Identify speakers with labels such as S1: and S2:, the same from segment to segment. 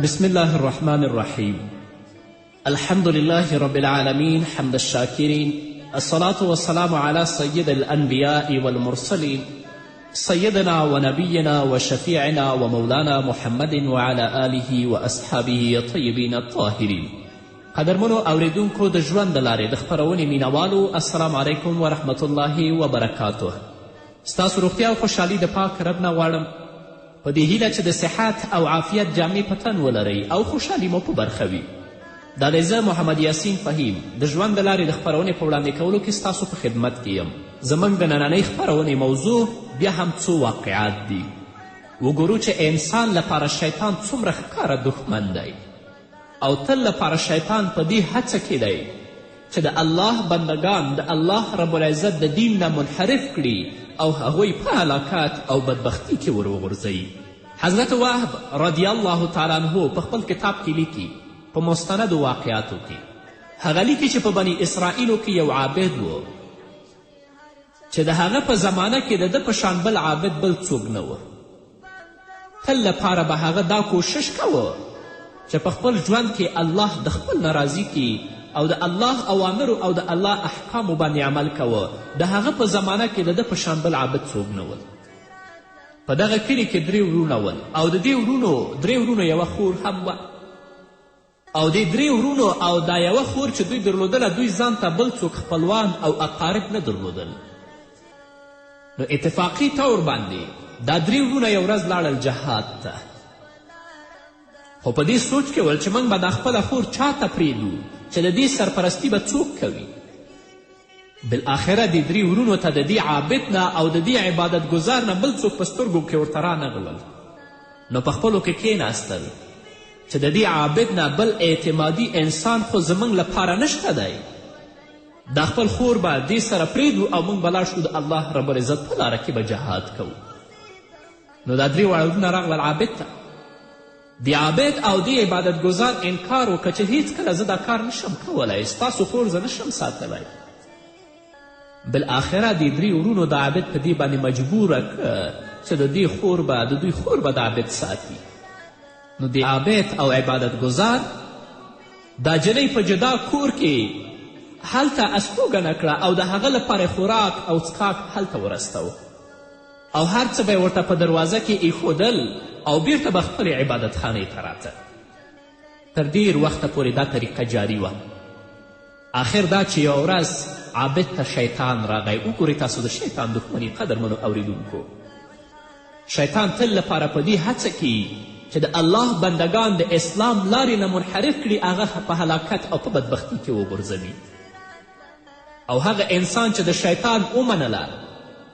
S1: بسم الله الرحمن الرحيم. الحمد لله رب العالمين حمد الشاكرين، الصلاة والسلام على سيد الأنبياء والمرسلين سيدنا ونبينا وشفيعنا ومولانا محمد وعلى آله وأصحابه الطيبين الطاهرين. قدرمنو اوریدونکو د ژوند د لارې د خپرونې مینوالو، السلام علیکم ورحمت الله وبرکاته. ستاسو روغتیا او خوشحالي د پاک رب نه غواړم، په دې هیله چې د صحت او عافیت جامې په تن ولرئ او خوشحالي مو په برخه وي. دا دی زه محمد یاسین فهیم د ژوند د لارې د خپرونې په وړاندې کولو کې ستاسو په خدمت کې یم. زموږ د نننۍ خپرونې موضوع بیا هم څو واقعات دي. وګورو چې انسان لپاره شیطان څومره ښکاره دښمن دی او تل لپاره شیطان په دې هڅه کې دی چې د الله بندگان د الله رب العزت د دین نه منحرف کړي او هغوی په هلاکت او بدبختی کې ور وغورځوي. حضرت وهب رضی الله تعالی عنه په خپل کتاب کې لیکي په مستندو واقعاتو کې هغه لیکي چې په بني اسرائیلو کې یو عابد و چې د هغه په زمانه کې د ده په شان بل عابد بل څوک نه و. تل لپاره به هغه دا کوشش کوه چې په خپل ژوند کې الله د خپل ناراضي کې او د الله اوامرو او د الله احکامو باندې عمل کوه. د هغه په زمانه کې د ده په شان بل عابد څوک نه ول. په دغه کلي کې 3 ورونه ول او د دې ورونو 3 ورونو یوه خور هم وه او دې 3 ورونو او دا یوه خور چې دوی درلودله دوی ځان ته بل څوک خپلوان او اقارب نه درلودل. نو اتفاقي طور باندې دا 3 ورونه یو ورځ لاړل جهاد ته، خو په دې سوچ کې ول چې موږ به دا خپله خور چا ته پرېږدو چې د دې سرپرستی به څوک کوي. بالاخره دې 3 ورونو ته د دې عابد نه او د دې عبادت ګزار نه بل څوک په سترګو کې ورته رانغلل. نو په خپلو کې کېناستل چې د دې عابد نه بل اعتمادي انسان خو زموږ لپاره نشته دی، دا خپل خور به دې سره پرېږدو او موږ به لاړ شو د الله رب العزت په لاره کې به جهاد کوو. نو دا 3 واړه ورونه راغلل عابد ته. د عابد او د عبادت ګزار انکار وکړه چې هیڅکله زه دا کار نشم کولی، ستاسو خور زه نشم ساتلی. بالاخره د 3 ورونو د عابد په دې باندې مجبوره کړه چې د دوی خور به د عابد ساتي. نو د عابد او عبادت گزار دا جنۍ په جدا کور کې هلته استوګنه کړه او د هغه لپاره خوراک او څښاک هلته ورستوه او هر څه به یې ورته په دروازه کې ایښودل او بیرته به خپلې عبادت خانې ته راته. تر ډیر وخته پورې دا طریقه جاري وه. آخر دا چې یو ورځ عابد ته شیطان راغی. وګورئ تاسو د شیطان دښمني قدرمنو اوریدونکو. شیطان تل لپاره په دې هڅه کې چې د الله بندگان د اسلام لارې نه منحرف کړي هغه په هلاکت او په بدبختي کې وغورځوي. او هغه انسان چې د شیطان ومنله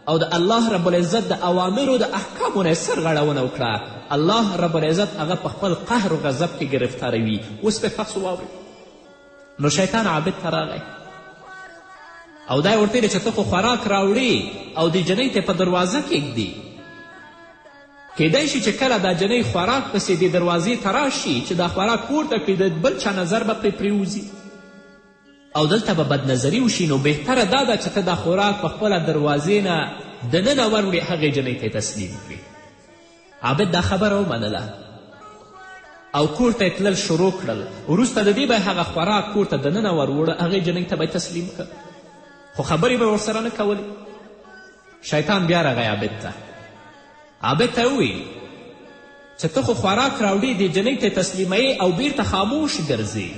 S1: او د الله رب العزت د اوامرو د احکامو نه یې سرغړونه وکړه، الله رب العزت هغه په خپل قهر و غضب کې گرفتاروي. اوس به تاسو واورئ. نو شیطان عابد ته راغی او دا یې ورته ویلې چې ته خو خوراک راوړې او دې جنۍ ته په دروازه کږدي، کیدای شي چې کله دا جنۍ خوراک پسې دې دروازې ته راشي چې دا خوراک پورته کړي د بل چا نظر به پرې پرېوځي او دلته به بدنظري وشي. نو بهتره دا ده چې ته دا خوراک په خپله دروازې نه دننه وروړې هغې جنۍ ته تسلیم کړي. عابد دا خبره ومنله او کور ته یې تلل شروع کړل. وروسته د دې به هغه خوراک کور ته دننه وروړه، هغې جنۍ ته به تسلیم کړ، خو خبرې به ورسره نه کولې. شیطان بیا راغی عابد ته. عابد ته وویل چې ته خو خوراک راوړې دې جنۍ ته تسلیموې او بیرته خاموش ګرځې،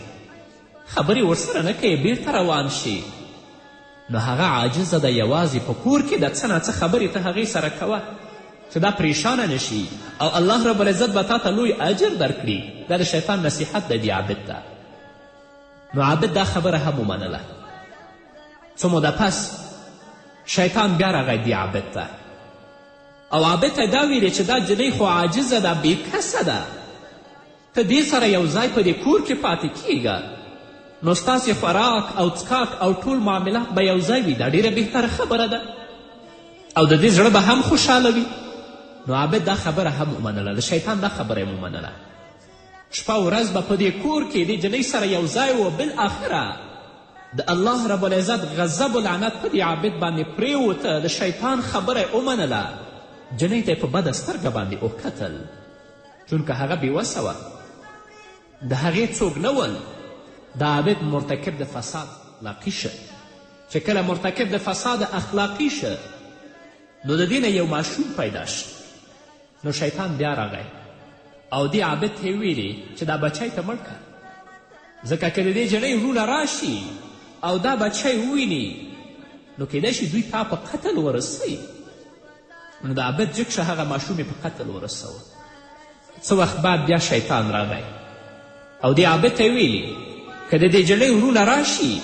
S1: خبرې ورسره نه کوې، بیرته روان شي. نو هغه عاجزه ده، یوازې په کور کې د څه نه څه خبرې ته هغې سره کوه چې دا پریشانه نشي او الله رب العزت به تا ته لوی اجر درکړي. دا د شیطان نصیحت دی عابد ته. نو عابد دا خبره هم ومنله. څه موده پس شیطان بیا راغی دی عابد ته او عابد ته دا ویلې چې دا جنۍ خو عاجزه ده، بېکسه ده، ته دې سره یو ځای په دې کور کې پاتې کیږه، نو ستاسې خوراک او څښاک او ټول معاملات به یو ځای وي. دا ډیره بهتره خبره ده او د دې زړه به هم خوشحاله وي. نو عابد دا خبره هم ومنله، د شیطان دا خبره یې ومنله. شپه ورځ به په دې کور کې دې جنۍ سره یو ځای و. بالاخره د الله رب العزت غضب و لعنت په دې عابد باندې پرېوته. د شیطان خبره یې ومنله. جنۍ ته یې په بده سترګه باندې وکتل چونکه هغه بېوسه وه د هغې څوک نه ول د عابد مرتکب د فساد اخلاقي شه. چې کله مرتکب د فساد اخلاقي شه نو د دې نه یو ماشوم پیدا شه. نو شیطان بیا راغی او دې عابد ته یې ویلې چې دا بچی ته مړ کړه، ځکه که د دې جنۍ وروڼه راشي او دا بچی وویني نو کیدای شي دوی تا په قتل ورسوي. نو د عابد جګ شه هغه ماشوم په قتل ورسوه. څه وخت بعد بیا شیطان راغی او دې عابد ته یې ویلي که د دې جنۍ وروڼه راشي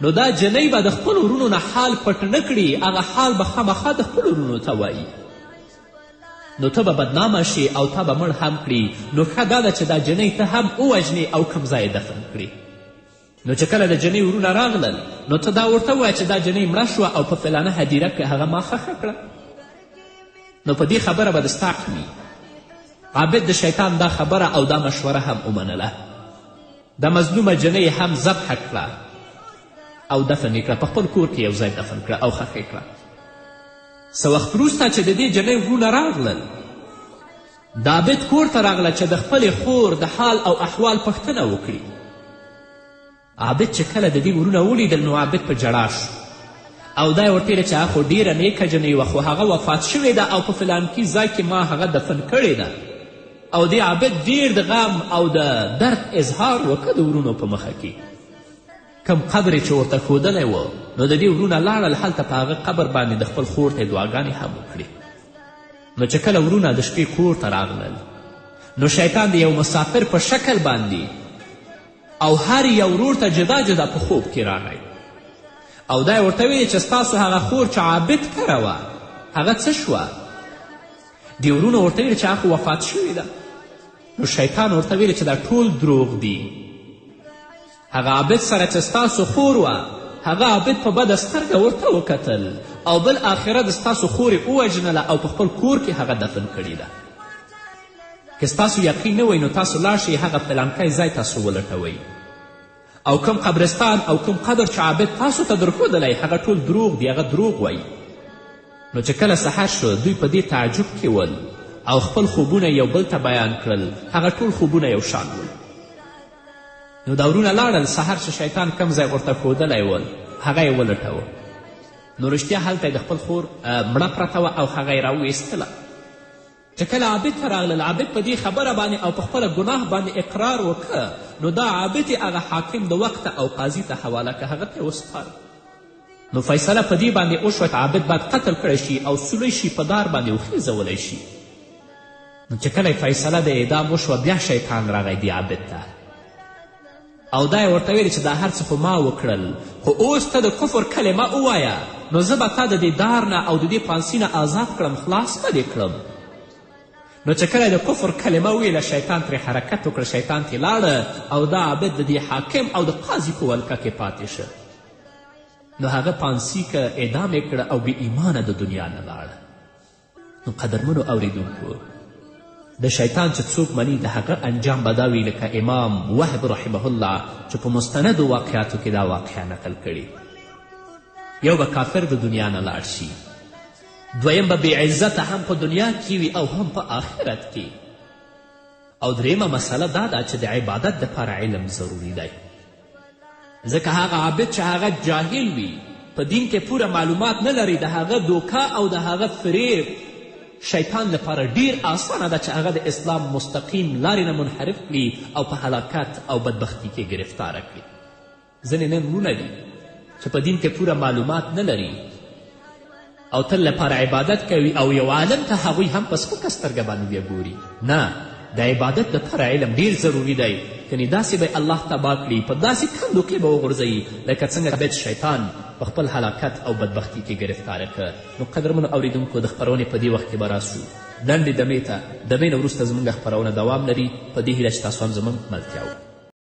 S1: نو دا جنۍ به د خپلو وروڼو نه حال پټ نه کړي، هغه حال به خامخا د خپلو وروڼو ته وایي، نو ته به بدنامه شي او تا به مړ هم کړي. نو ښه دا ده چې دا جنۍ ته هم ووژنې او کوم ځای دفن کړي. نو چې کله د جنۍ وروڼه راغلل نو ته دا ورته ووایه چې دا جنۍ مړه شوه او په فلانه هدیره کې هغه ما ښخه کړه. نو په دې خبره به د ستا وي. عابد د شیطان دا خبره او دا مشوره هم ومنله. دا مظلومه جنۍ هم ذبحه کړه او دفن یې کړه، په خپل کور کې یو ځای دفن کړه او ښخ یې کړه. څه وخت وروسته چې د دې جنۍ وروڼه راغلل د عابد کور ته راغله چې د خپلې خور د حال او احوال پوښتنه وکړي. عابد چې کله د دې وروڼه ولیدل نو عابد په ژړا شو او دا یې ورته ویل چې هغه خو ډېره نیکه جنۍ وه، خو هغه وفات شوې ده او په فلانکي ځای کې ما هغه دفن کړې ده. او دې عابد ډېر د غم او د درد اظهار وکړه د وروڼو په مخه کې. کم قبر چې ورته ښودلی و نو د دې وروڼه لاړل هلته په هغه قبر باندې د خپل خور ته یې دعاګانې هم وکړې. نو چې کله وروڼه د شپې کور ته راغلل نو شیطان د یو مسافر په شکل باندې او هر یو ورور ته جدا جدا په خوب کې راغی او دا یې ورته ویلې چې ستاسو هغه خور چې عابد کره وه هغه څه شوه؟ دې وروڼو ورته ویلې چې هغه وفات شوې ده. نو شیطان ورته ویلې چې دا ټول دروغ دي. هغه عابد سره چې ستاسو خور وه هغه عابد په بده سترګه ورته وکتل او بل آخره د ستاسو خور یې ووژنله او په خپل کور کې هغه دفن کړې ده. که ستاسو یقین نه وی نو تاسو لاړ شئ هغه فلانکی ځای تاسو ولټوئ او کوم قبرستان او کوم قبر چې عابد تاسو ته درښودلی هغه ټول دروغ دی، هغه دروغ وایي. نو چې کله سحر شو دوی په دې تعجب کې ول او خپل خوبونه یو بل ته بیان کړل. هغه ټول خوبونه یو شان ول. نو دا وروڼه لاړل سحر چې شیطان کم ځای ورته ښودلی ول هغه یې ولټوه. نو رښتیا هلته د خپل خور مړه پرته وه او هغه یې راویستله. چې کله عابد ته راغلل عابد په دې خبره باندې او په خپله ګناه باندې اقرار وکړه نو دا عابد یې هغه حاکم د وخت او قاضي ته حواله که هغه ته یې وسپاره. نو فیصله په دې باندې وشوه چې عابد باید قتل کړی شي او سولی شي په دار باندې وخیزولی شي. نو چې کله فیصله د اعدام وشوه بیا شیطان راغی دې عابد ته او دا یې ورته ویلې چې دا هر څه خو ما وکړل خو اوس ته د کفر کلمه ووایه نو زه به تا د دې دار نه او د دې پانسي نه آزاد کړم، خلاص به دې کړم. نو چې کله د کفر کلمه ویله شیطان ترې حرکت وکړه، شیطان ترې لاړه او دا عابد د دې حاکم او د قاضي په ولکه کې پاتې شه. نو هغه پانسي که اعدام یې کړه او بې ایمانه د دنیا نه لاړه. نو قدرمنو اوریدونکو د شیطان چې څوک مني د هغه انجام به دا وي لکه امام وهب رحمه الله چې په مستندو واقعاتو کې دا واقعه نقل کړي. یو به کافر د دنیا نه لاړ شي، دویم به بې عزته هم په دنیا کې وي او هم په آخرت کې، او دریمه مسله دا ده چې د عبادت دپاره علم ضروري دی. ځکه هغه عابد چې هغه جاهل وي په دین کې پوره معلومات نه لري د هغه دوکه او د هغه فریب شیطان لپاره ډیر آسانه ده چې هغه د اسلام مستقیم لارې نه منحرف کړي او په هلاکت او بدبختي کې گرفتاره کړي. ځینې نن وروڼه دي چې په دین کې پوره معلومات نه لري او تل لپاره عبادت کوي او یو عالم ته هغوی هم په سپکه سترګه باندې بیا ګوري. نه، د عبادت دپاره علم ډیر ضروري دی، کنې داسې به الله تباه کړي، په داسې کندو کې به وغورځوي لکه څنګه بیت شیطان په خپل هلاکت او بدبختي کې گرفتاره که. نو قدرمنو اوریدونکو د خپرونې په دې وخت کې به راسو لنډې دمې ته. دمې نه وروسته زموږ خپرونه دوام لري په دې هیله چې تاسو هم زموږ ملتیا وکړئ.